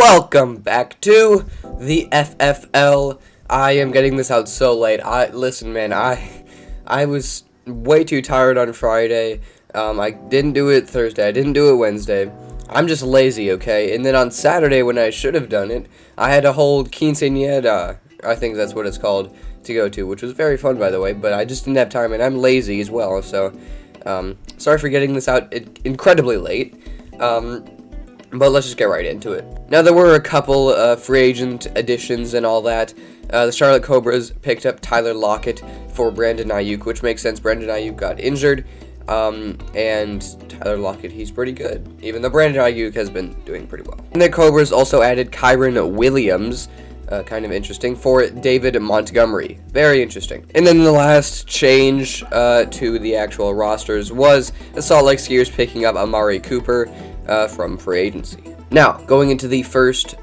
Welcome back to the FFL. I am getting this out so late. Listen, man. I was way too tired on Friday. I didn't do it Thursday. I didn't do it Wednesday. I'm just lazy, okay? And then on Saturday, when I should have done it, I had to hold quinceañera. I think that's what it's called, to go to, which was very fun, by the way. But I just didn't have time, and I'm lazy as well. So, sorry for getting this out incredibly late. But let's just get right into it. Now, there were a couple free agent additions and all that. The Charlotte Cobras picked up Tyler Lockett for Brandon Ayuk, which makes sense. Brandon Ayuk got injured, and Tyler Lockett, he's pretty good, even though Brandon Ayuk has been doing pretty well. And the Cobras also added Kyron Williams, kind of interesting, for David Montgomery. Very interesting. And then the last change to the actual rosters was the Salt Lake Skiers picking up Amari Cooper from free agency. Now, going into the first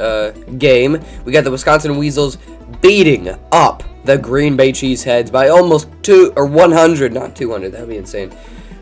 game, we got the Wisconsin Weasels beating up the Green Bay Cheeseheads by almost 100, not 200, that would be insane.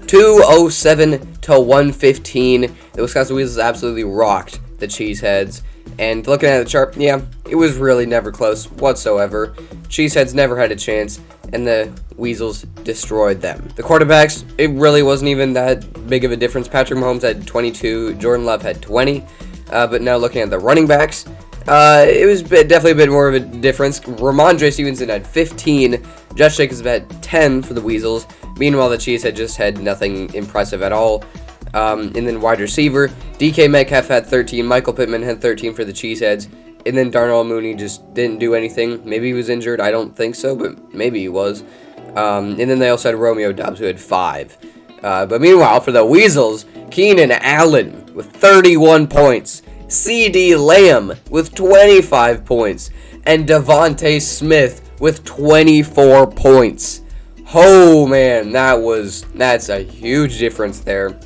207 to 115. The Wisconsin Weasels absolutely rocked the Cheeseheads. And looking at the chart, yeah, it was really never close whatsoever. Cheeseheads never had a chance, and the Weasels destroyed them. The quarterbacks, it really wasn't even that big of a difference. Patrick Mahomes had 22, Jordan Love had 20. But now looking at the running backs, it was definitely a bit more of a difference. Ramondre Stevenson had 15. Josh Jacobs had 10 for the Weasels. Meanwhile, the Cheeseheads just had nothing impressive at all. And then wide receiver, DK Metcalf had 13. Michael Pittman had 13 for the Cheeseheads. And then Darnell Mooney just didn't do anything. Maybe he was injured. I don't think so, but maybe he was. And then they also had Romeo Doubs, who had 5. But meanwhile, for the Weasels, Keenan Allen with 31 points. CD Lamb with 25 points. And Devontae Smith with 24 points. Oh, man, that's a huge difference there.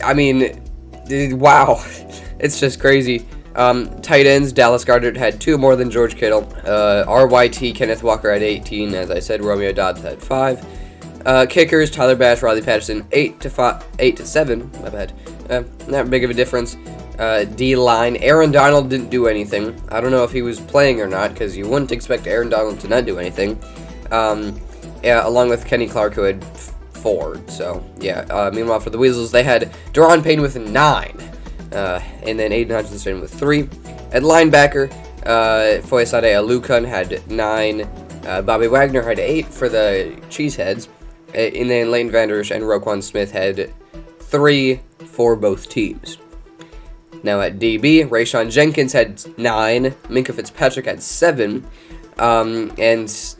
I mean, wow. It's just crazy. Tight ends, Dallas Goedert had 2 more than George Kittle. RYT, Kenneth Walker had 18. As I said, Romeo Doubs had 5. Kickers, Tyler Bass, Riley Patterson, 8 to 7. My bad. Not big of a difference. D-line, Aaron Donald didn't do anything. I don't know if he was playing or not, because you wouldn't expect Aaron Donald to not do anything. Along with Kenny Clark, who had 4. So, yeah. Meanwhile, for the Weasels, they had Daron Payne with 9. And then Aiden Hutchinson with 3. At linebacker, Foyesade Alukan had 9. Bobby Wagner had 8 for the Cheeseheads. And then Leighton Vander Esch and Roquan Smith had 3 for both teams. Now at DB, Rayshon Jenkins had 9. Minkah Fitzpatrick had 7. And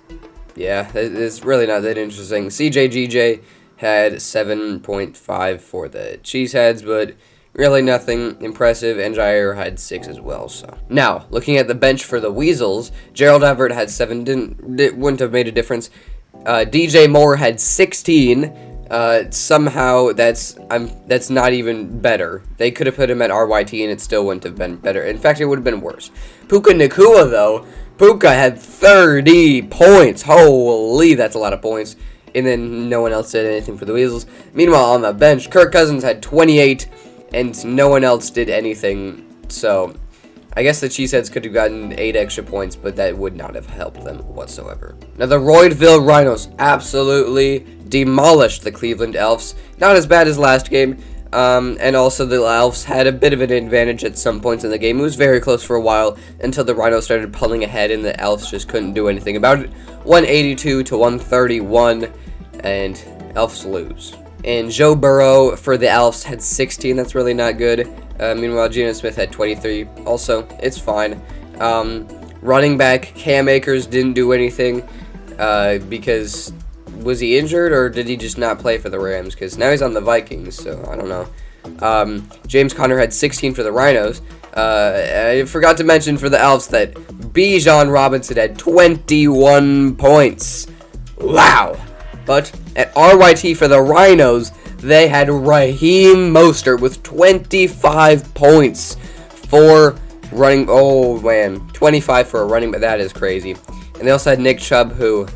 yeah, it's really not that interesting. CJ had 7.5 for the Cheeseheads, but really nothing impressive, and Jair had 6 as well. So now, looking at the bench for the Weasels, Gerald Everett had 7, wouldn't have made a difference. DJ Moore had 16. Somehow that's not even better. They could have put him at RYT and it still wouldn't have been better. In fact, it would have been worse. Puka Nacua, though, Puka had 30 points. Holy, that's a lot of points. And then no one else did anything for the Weasels. Meanwhile, on the bench, Kirk Cousins had 28, and no one else did anything. So I guess the Cheeseheads could have gotten 8 extra points, but that would not have helped them whatsoever. Now, the Roydville Rhinos absolutely demolished the Cleveland Elves. Not as bad as last game. And also the Elves had a bit of an advantage at some points in the game. It was very close for a while until the Rhinos started pulling ahead and the Elves just couldn't do anything about it. 182 to 131, and Elves lose. And Joe Burrow for the Elves had 16. That's really not good. Meanwhile, Geno Smith had 23. Also, it's fine. Running back Cam Akers didn't do anything because was he injured or did he just not play for the Rams? Because now he's on the Vikings, so I don't know. James Conner had 16 for the Rhinos. I forgot to mention for the Elves that Bijan Robinson had 21 points. Wow. But at RYT for the Rhinos, they had Raheem Mostert with 25 points for running. Oh, man. 25 for a running, but that is crazy. And they also had Nick Chubb, who,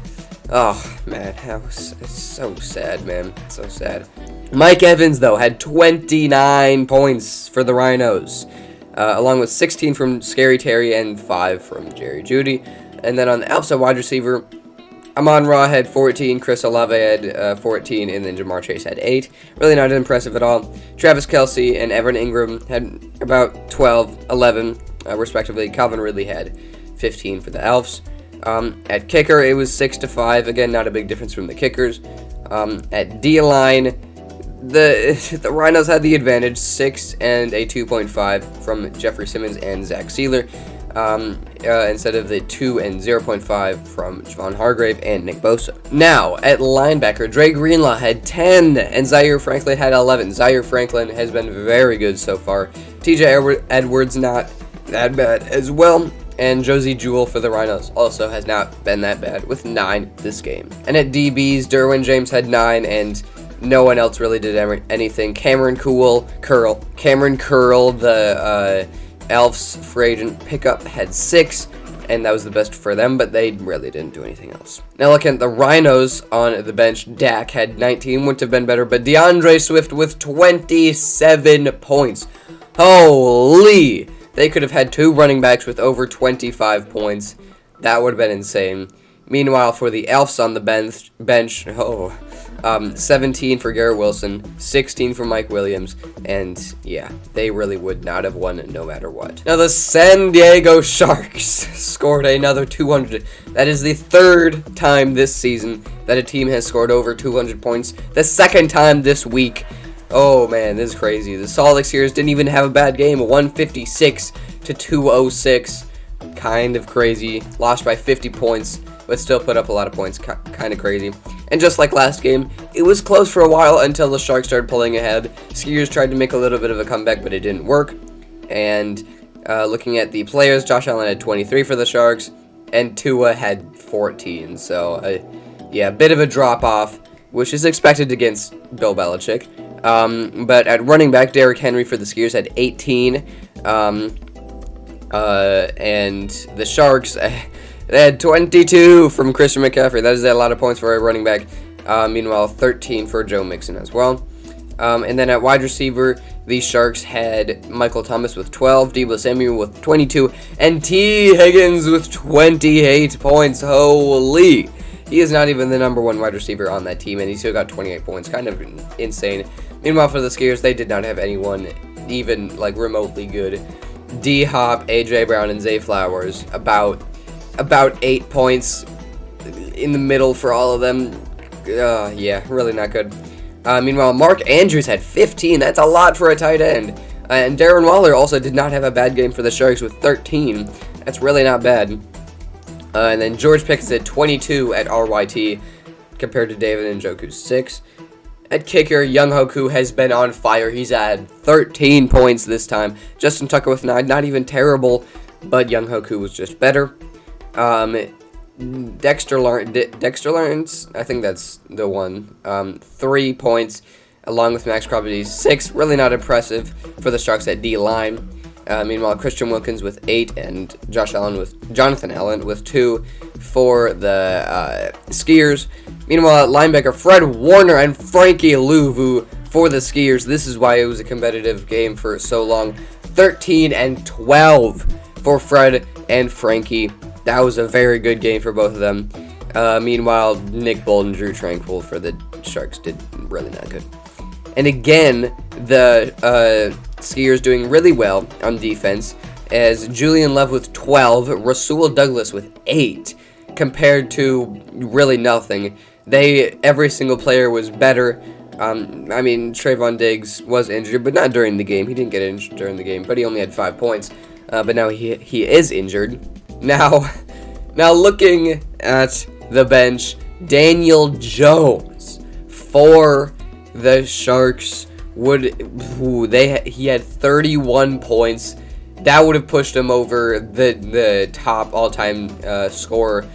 oh, man, it's so sad, man. It's so sad. Mike Evans, though, had 29 points for the Rhinos. along with 16 from Scary Terry and 5 from Jerry Jeudy. And then on the Elfs, wide receiver, Amon-Ra had 14, Chris Olave had 14, and then Jamar Chase had 8. Really not impressive at all. Travis Kelce and Evan Ingram had about 12, 11, respectively. Calvin Ridley had 15 for the Elfs. At kicker, it was 6-5. Again, not a big difference from the kickers. At D-line, the Rhinos had the advantage, 6 and a 2.5 from Jeffrey Simmons and Zach Sealer, instead of the 2 and 0.5 from Javon Hargrave and Nick Bosa. Now, at linebacker, Dre Greenlaw had 10 and Zaire Franklin had 11. Zaire Franklin has been very good so far. TJ Edwards not that bad as well. And Josie Jewell for the Rhinos also has not been that bad with 9 this game. And at DBs, Derwin James had 9 and no one else really did anything. Cameron Curl, the Elfs free agent pickup, had 6, and that was the best for them, but they really didn't do anything else. Now looking at the Rhinos on the bench, Dak had 19, wouldn't have been better, but DeAndre Swift with 27 points. Holy! They could have had 2 running backs with over 25 points. That would have been insane. Meanwhile, for the Elfs on the bench, 17 for Garrett Wilson, 16 for Mike Williams, and yeah, they really would not have won no matter what. Now, the San Diego Sharks scored another 200. That is the 3rd time this season that a team has scored over 200 points. The 2nd time this week. Oh man, this is crazy. The Salt Lake Sears didn't even have a bad game. 156 to 206. Kind of crazy. Lost by 50 points, but still put up a lot of points. Kind of crazy. And just like last game, it was close for a while until the Sharks started pulling ahead. Skiers tried to make a little bit of a comeback, but it didn't work. And looking at the players, Josh Allen had 23 for the Sharks, and Tua had 14. So, yeah, a bit of a drop-off, which is expected against Bill Belichick. But at running back, Derrick Henry for the Skiers had 18. And the Sharks, they had 22 from Christian McCaffrey. That is a lot of points for a running back. Meanwhile, 13 for Joe Mixon as well. And then at wide receiver, the Sharks had Michael Thomas with 12, Deebo Samuel with 22, and T. Higgins with 28 points. Holy! He is not even the number 1 wide receiver on that team, and he still got 28 points. Kind of insane. Meanwhile, for the Skiers, they did not have anyone even, like, remotely good. D-Hop, A.J. Brown, and Zay Flowers, about 8 points in the middle for all of them. Yeah, really not good. Meanwhile, Mark Andrews had 15. That's a lot for a tight end. And Darren Waller also did not have a bad game for the Sharks with 13. That's really not bad. And then George Pickens had 22 at RYT compared to David Njoku's 6. At kicker, Young Hoku has been on fire. He's had 13 points this time. Justin Tucker with 9, not even terrible, but Young Hoku was just better. Dexter Lawrence, I think that's the one, 3 points, along with Max Crosby 6. Really not impressive for the Sharks at D-line. Meanwhile, Christian Wilkins with 8 and Jonathan Allen with 2 for the Skiers. Meanwhile, at linebacker, Fred Warner and Frankie Louvu for the Skiers. This is why it was a competitive game for so long. 13 and 12 for Fred and Frankie. That was a very good game for both of them. Meanwhile, Nick Bolton, Drew Tranquil for the Sharks did really not good. And again, the Skiers doing really well on defense, as Julian Love with 12, Rasul Douglas with 8, compared to really nothing. Every single player was better. Trayvon Diggs was injured, but not during the game. He didn't get injured during the game, but he only had 5 points. But now he is injured. Now looking at the bench, Daniel Jones for the Sharks he had 31 points. That would have pushed him over the top all-time scorer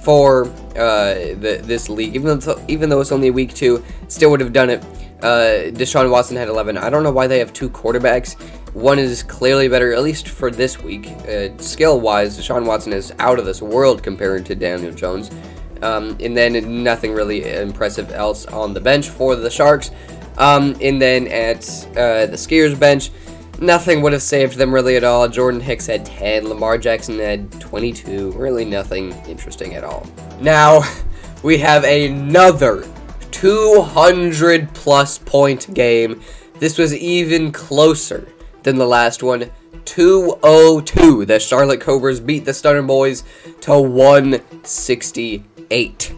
for this league. Even though it's only week 2, still would have done it. Deshaun Watson had 11. I don't know why they have 2 quarterbacks. One is clearly better, at least for this week. Skill-wise, Deshaun Watson is out of this world compared to Daniel Jones. And then nothing really impressive else on the bench for the Sharks. And then at the Skiers bench, Nothing would have saved them really at all. Jordan Hicks had 10, Lamar Jackson had 22. Really nothing interesting at all. Now, we have another 200-plus point game. This was even closer than the last one. 202. The Charlotte Cobras beat the Stunner Boys to 168.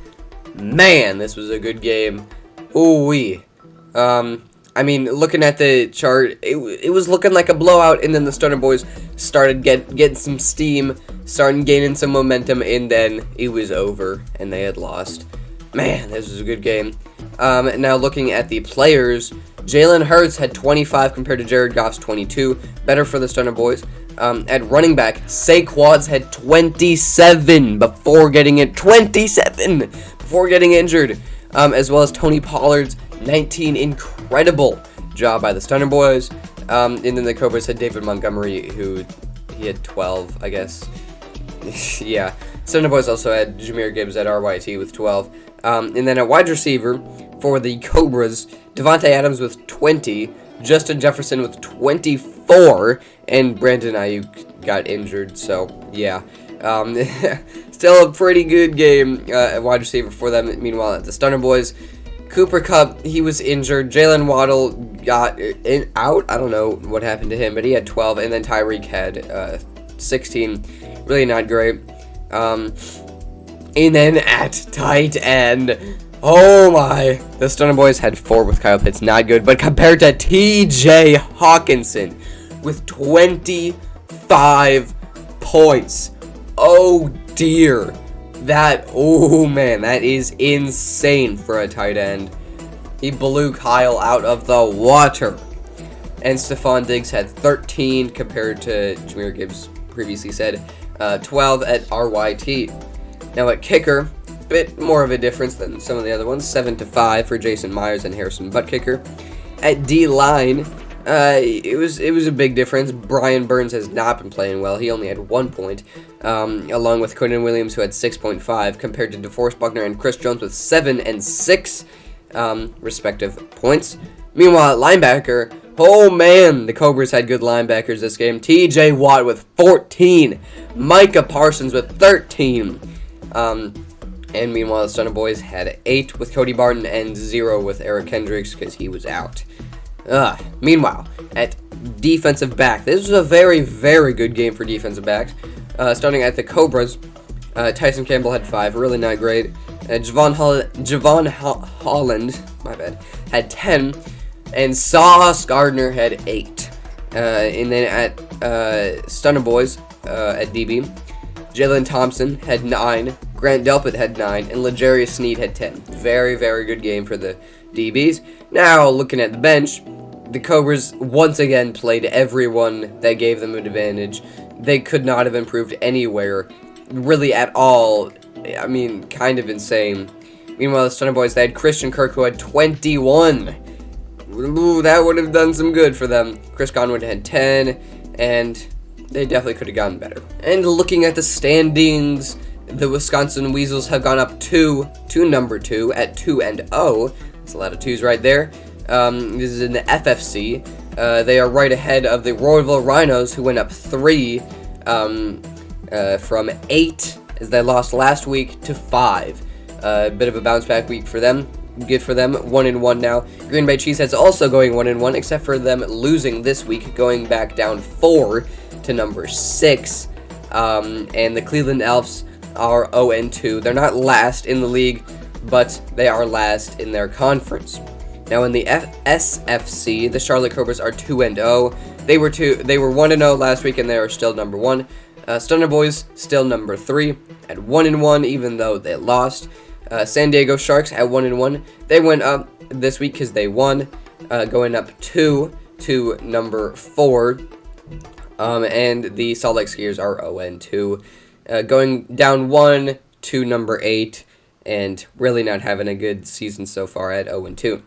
Man, this was a good game. Ooh-wee. I mean, looking at the chart, it was looking like a blowout, and then the Stunner Boys started getting some steam, starting gaining some momentum, and then it was over, and they had lost. Man, this was a good game. Now looking at the players, Jalen Hurts had 25 compared to Jared Goff's 22. Better for the Stunner Boys. At running back, Saquon had 27 before getting injured. As well as Tony Pollard's 19. Incredible job by the Stunner Boys. And then the Cobras had David Montgomery, who he had 12, I guess. Yeah. Stunner Boys also had Jahmyr Gibbs at RYT with 12. And then at wide receiver for the Cobras, Devontae Adams with 20, Justin Jefferson with 24, and Brandon Ayuk got injured, so yeah. Still a pretty good game at wide receiver for them. Meanwhile, at the Stunner Boys, Cooper Kupp, he was injured. Jalen Waddle got out. I don't know what happened to him, but he had 12, and then Tyreek had 16. Really not great. And then at tight end, oh my, the Stunner Boys had 4 with Kyle Pitts, not good, but compared to TJ Hawkinson with 25 points, oh dear, oh man, that is insane for a tight end. He blew Kyle out of the water. And Stephon Diggs had 13 compared to Jahmyr Gibbs previously said 12 at RYT. Now at kicker, a bit more of a difference than some of the other ones, 7-5 for Jason Myers and Harrison Buttkicker. At D-line, it was a big difference. Brian Burns has not been playing well. He only had 1 point, along with Quinnen Williams, who had 6.5, compared to DeForest Buckner and Chris Jones with 7 and 6 respective points. Meanwhile, at linebacker, oh man, the Cobras had good linebackers this game. TJ Watt with 14, Micah Parsons with 13. And meanwhile, the Stunner Boys had 8 with Cody Barton and 0 with Eric Kendricks because he was out. Meanwhile, at defensive back, this was a very, very good game for defensive backs. Starting at the Cobras, Tyson Campbell had 5, really not great. Javon Holland, my bad, had 10, and Sauce Gardner had 8. And then at Stunner Boys, at DB, Jalen Thompson had 9, Grant Delpit had 9, and L'Jarius Sneed had 10. Very, very good game for the DBs. Now, looking at the bench, the Cobras once again played everyone that gave them an advantage. They could not have improved anywhere, really at all. I mean, kind of insane. Meanwhile, the Stunner Boys, they had Christian Kirk, who had 21. Ooh, that would have done some good for them. Chris Conwood had 10, and they definitely could have gotten better. And looking at the standings, the Wisconsin Weasels have gone up to number 2 at 2-0. That's a lot of 2s right there. This is in the FFC. They are right ahead of the Royalville Rhinos, who went up 3 from 8 as they lost last week to 5. A bit of a bounce back week for them. Good for them. 1-1 now. Green Bay Cheeseheads also going 1-1, except for them losing this week, going back down 4 to number 6. And the Cleveland Elves are 0-2. They're not last in the league, but they are last in their conference. Now in the SFC, the Charlotte Cobras are 2-0. They were 1-0 last week, and they are still number 1. Stunner Boys still number 3 at 1-1, even though they lost. San Diego Sharks at 1-1. They went up this week because they won, going up 2 to number 4. And the Salt Lake Skiers are 0-2, going down 1 to number 8, and really not having a good season so far at 0-2.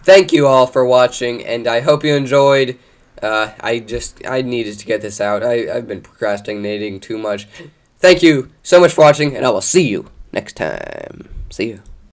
Thank you all for watching, and I hope you enjoyed. I needed to get this out. I've been procrastinating too much. Thank you so much for watching, and I will see you next time. See you.